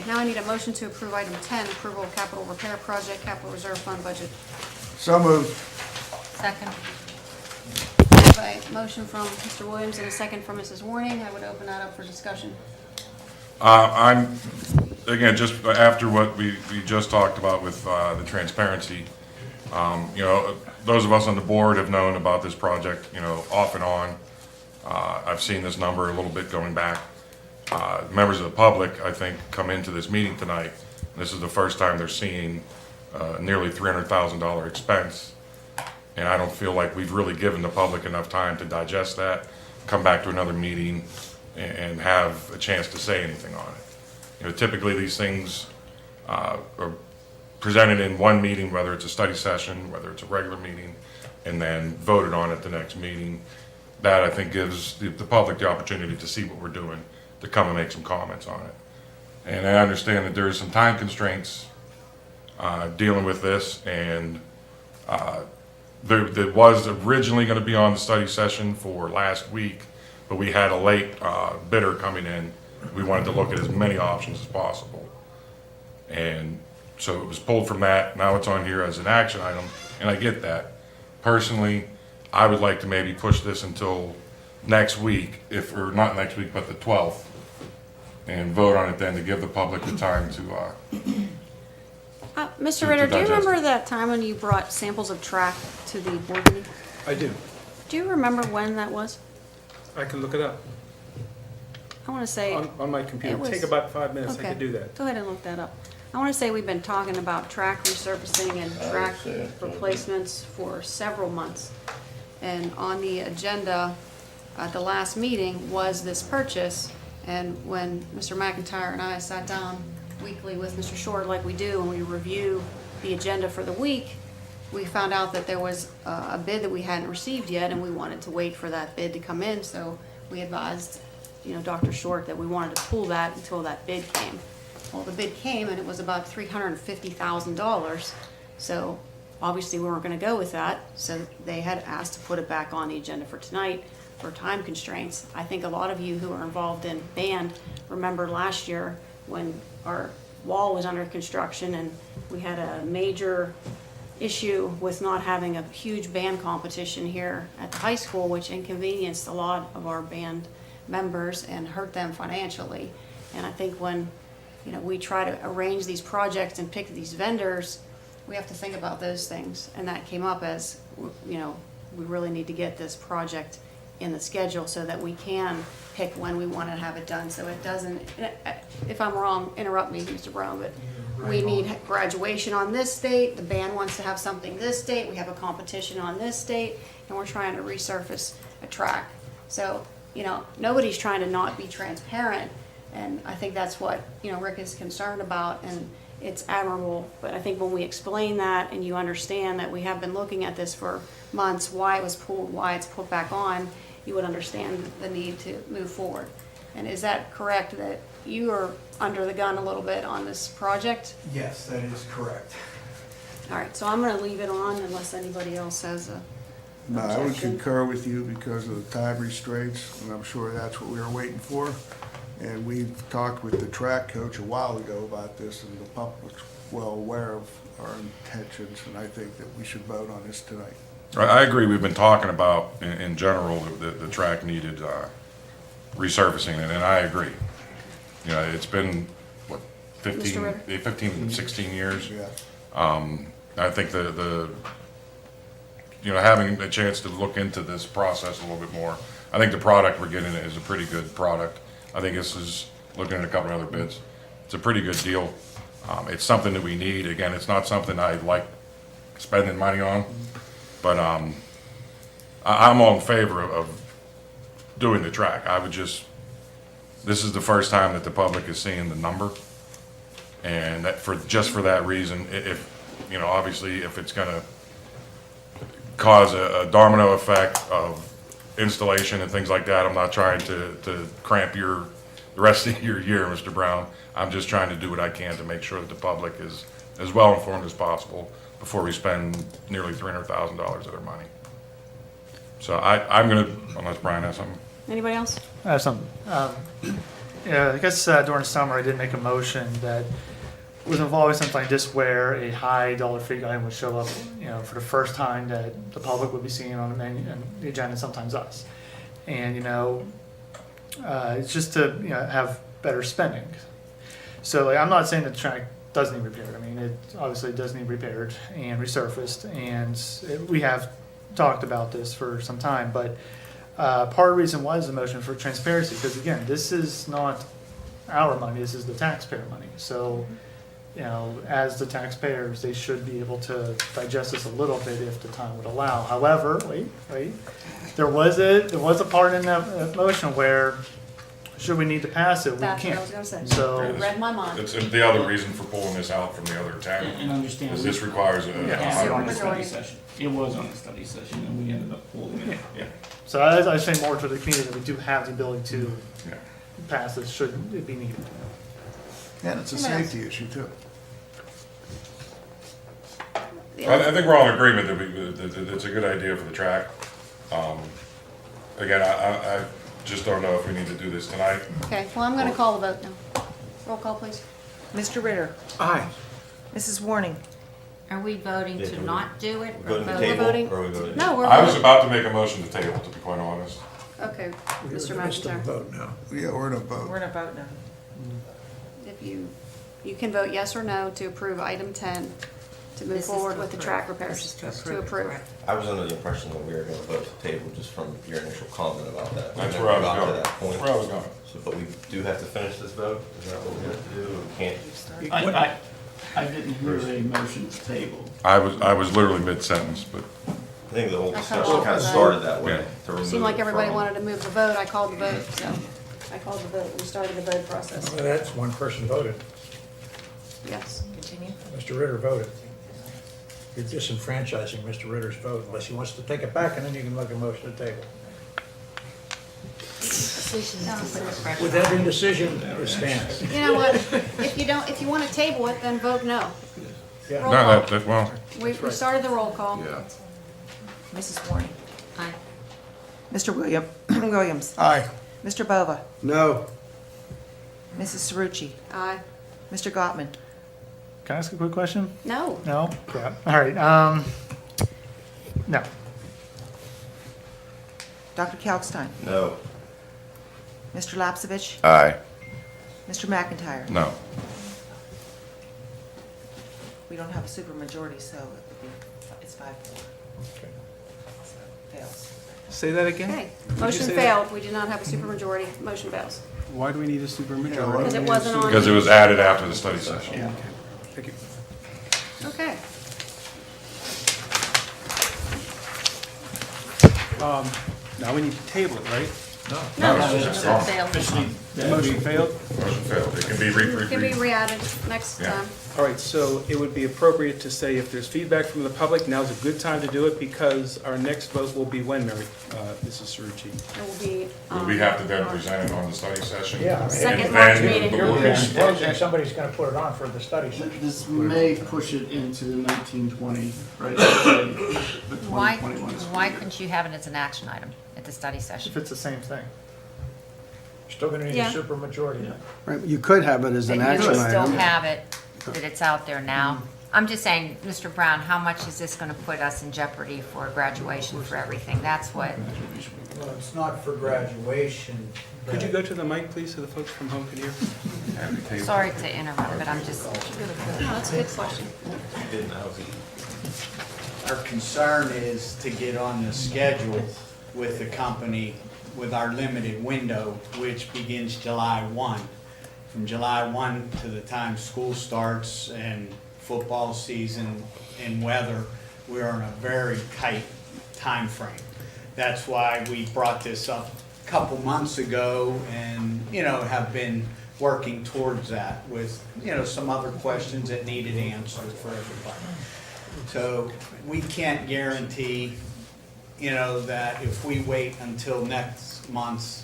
now I need a motion to approve item 10, approval of capital repair project, capital reserve fund budget. So moved. Second. I have a motion from Mr. Williams and a second from Mrs. Warning. I would open that up for discussion. I'm, again, just after what we just talked about with the transparency, you know, those of us on the board have known about this project, you know, off and on. I've seen this number a little bit going back. Members of the public, I think, come into this meeting tonight. This is the first time they're seeing nearly $300,000 expense. And I don't feel like we've really given the public enough time to digest that, come back to another meeting and have a chance to say anything on it. You know, typically these things are presented in one meeting, whether it's a study session, whether it's a regular meeting, and then voted on at the next meeting. That, I think, gives the public the opportunity to see what we're doing, to come and make some comments on it. And I understand that there is some time constraints dealing with this, and there was originally going to be on the study session for last week, but we had a late bidder coming in. We wanted to look at as many options as possible. And so it was pulled from that. Now it's on here as an action item, and I get that. Personally, I would like to maybe push this until next week, or not next week, but the 12th, and vote on it then to give the public the time to, Mr. To Ritter, do you digest. remember that time when you brought samples of track to the board meeting? I do. Do you remember when that was? I can look it up I want to say. on my computer. It was- Take about 5 minutes. I Okay. could do that. Go ahead and look that up. I want to say we've been talking about track resurfacing and track replacements for several months. And on the agenda at the last meeting was this purchase. And when Mr. McIntyre and I sat down weekly with Mr. Short, like we do, and we review the agenda for the week, we found out that there was a bid that we hadn't received yet, and we wanted to wait for that bid to come in. So we advised, you know, Dr. Short that we wanted to pull that until that bid came. Well, the bid came and it was about $350,000. So obviously we weren't gonna go with that. So they had asked to put it back on the agenda for tonight for time constraints. I think a lot of you who are involved in band remember last year when our wall was under construction and we had a major issue with not having a huge band competition here at the high school, which inconvenienced a lot of our band members and hurt them financially. And I think when, you know, we try to arrange these projects and pick these vendors, we have to think about those things. And that came up as, you know, we really need to get this project in the schedule so that we can pick when we want to have it done, so it doesn't, if I'm wrong, interrupt me, Mr. Brown, but we need graduation on this date, the band wants to have something this date, we have a competition on this date, and we're trying to resurface a track. So, you know, nobody's trying to not be transparent, and I think that's what, you know, Rick is concerned about, and it's admirable. But I think when we explain that and you understand that we have been looking at this for months, why it was pulled, why it's put back on, you would understand the need to move forward. And is that correct, that you are under the gun a little bit on this project? Yes, that is correct. All right, so I'm gonna leave it on unless anybody else has a No, I would objection. concur with you because of the time restraints, and I'm sure that's what we were waiting for. And we've talked with the track coach a while ago about this, and the public's well aware of our intentions, and I think that we should vote on this tonight. I agree, we've been talking about, in general, the track needed resurfacing, and I agree. You know, it's been, what, Mr. Ritter? 15, 16 years? Yeah. I think you know, having a chance to look into this process a little bit more, I think the product we're getting is a pretty good product. I think this is, looking at a couple of other bids, it's a pretty good deal. It's something that we need. Again, it's not something I like spending money on, but I'm all in favor of doing the track. I would just, this is the first time that the public is seeing the number, and that just for that reason, if, you know, obviously if it's gonna cause a domino effect of installation and things like that, I'm not trying to cramp the rest of your year, Mr. Brown. I'm just trying to do what I can to make sure that the public is as well informed as possible before we spend nearly $300,000 of their money. So I'm gonna, unless Brian has something. Anybody else? I have something. Yeah, I guess during the summer I did make a motion that was involving something like this where a high dollar figure item would show up, for the first time that the public would be seeing on the menu and the agenda, sometimes us. And, it's just to, have better spending. So like, I'm not saying that the track does need repaired. I mean, it obviously does need repaired and resurfaced, and we have talked about this for some time, but part of the reason was the motion for transparency, because again, this is not our money, this is the taxpayer money. So, as the taxpayers, they should be able to digest this a little bit if the time would allow. However, wait, there was a part in that motion where, should we need to pass it, we That's what I can't. was gonna say. So, Read my mind. It's the other reason for pulling this out from the other town, And understand. is this requires a Yeah. Had it on the Supermajority. study session. It was on the study session and we ended up pulling it. Yeah, so I say more to the community that we do have the ability to yeah. pass this should it be needed. And it's a safety issue too. I think we're all in agreement that it's a good idea for the track. Again, I just don't know if we need to do this tonight. Okay, well, I'm gonna call the vote now. Roll call, please. Mr. Ritter, Aye. Mrs. Warning, Are we voting to not do it? or Voting to vote- table, voting. or are we voting? No, we're I was voting. about to make a motion to table, to be quite honest. Okay, We're Mr. in the midst of a McIntyre. vote now. Yeah, we're in a vote. we're in a vote now. If you can vote yes or no to approve item 10, to move This is forward to with the approve. track repairs. This is To approve. correct. I was under the impression that we were gonna vote to table just from your initial comment about that. We That's never where I got to was that going. point. Where I was going. So, but we do have to finish this vote? Is that what we have to do? We can't, I didn't hear a motion to table. I was literally mid-sentence, but I think the whole I discussion called kind of for the started that way. Yeah. To remove Seemed like it everybody from- wanted to move the vote, I called the vote, so I called the vote, we started the vote process. Well, that's one person voted. Yes. Continue. Mr. Ritter voted. You're disenfranchising Mr. Ritter's vote unless he wants to take it back, and then you can make a motion to table. With every decision, it stands. You know what, if you wanna table it, then vote no. Yeah. Roll no, call. well, We started the roll call. yeah. Mrs. Warning, Aye. Mr. Williams, Aye. Mr. Bova, No. Mrs. Cerrucci, Aye. Mr. Gottman, Can I ask a quick question? No. No? Yeah. All right, no. Dr. Kalkstein, No. Mr. Lapsevich, Aye. Mr. McIntyre. No. We don't have a supermajority, so it's 5-4. Fails. Say that again? Okay, you motion say that? failed, we did not have a supermajority, motion fails. Why do we need a supermajority? Because it wasn't on. Because it was added after the study session. Yeah, okay. Thank you. Okay, Now we need to table it, right? No, it's just gone. Officially, The motion failed? Motion failed. It can be can be re-added next Yeah. time. All right, so it would be appropriate to say if there's feedback from the public, now's a good time to do it because our next vote will be when, Mary, Mrs. Cerrucci? It will be. We have to then present it on the study session. Yeah, I mean, Second And March then meeting. the You're board- presupposing somebody's gonna put it on for the study session. This may push it into 1920, right? The Why, 2021 school why year. couldn't you have it as an action item at the study If session? it's the same thing. Still gonna need a Yeah. supermajority. Right, you could have it as an That you action would still item. have it, that it's out there now. I'm just saying, Mr. Brown, how much is this gonna put us in jeopardy for graduation for everything? That's what, Well, it's not for graduation. Could you go to the mic, please, so the folks from home can hear? sorry to interrupt, but I'm just, No, that's a good question. Didn't, I was eating. Our concern is to get on the schedule with the company with our limited window, which begins July 1. From July 1 to the time school starts and football season and weather, we're in a very tight time frame. That's why we brought this up a couple months ago and, have been working towards that with, some other questions that needed answered for everybody. So we can't guarantee, that if we wait until next month's,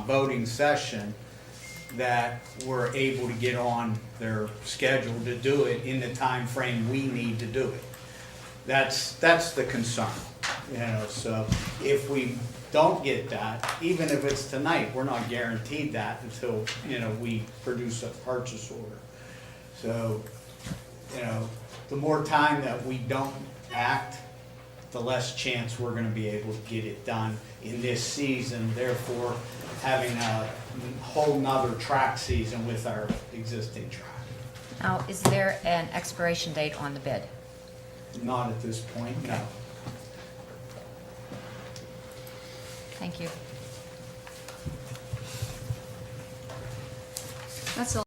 voting session, that we're able to get on their schedule to do it in the time frame we need to do it. That's the concern, so if we don't get that, even if it's tonight, we're not guaranteed that until, you know, we produce a purchase order. So, you know, the more time that we don't act, the less chance we're gonna be able to get it done in this season, therefore having a whole nother track season with our existing track. Now, is there an expiration date on the bid? Not at this point, no. Thank you. That's all